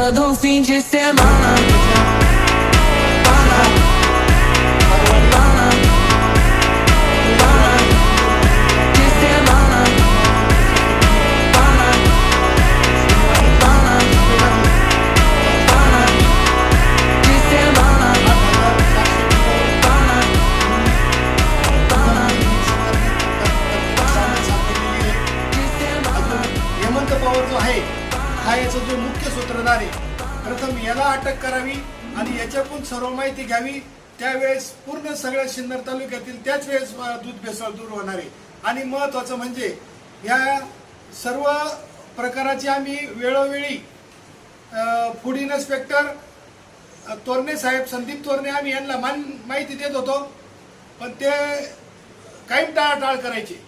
todo fim de semana. Hemant Pawar जो आहे हा याचा जो मुख्य सूत्रधार आहे, प्रथम याला अटक करावी आणि याच्याकडून सर्व माहिती घ्यावी. त्यावेळेस पूर्ण सगळ्या सिन्नर तालुक्यातील त्याच वेळेस दूध भेसळ दूर होणार आहे. आणि महत्त्वाचं म्हणजे या सर्व प्रकाराची आम्ही वेळोवेळी फूड इन्स्पेक्टर तोरणे साहेब, संदीप तोरणे, आम्ही यांना माहिती देत होतो, पण ते काही टाळाटाळ करायचे.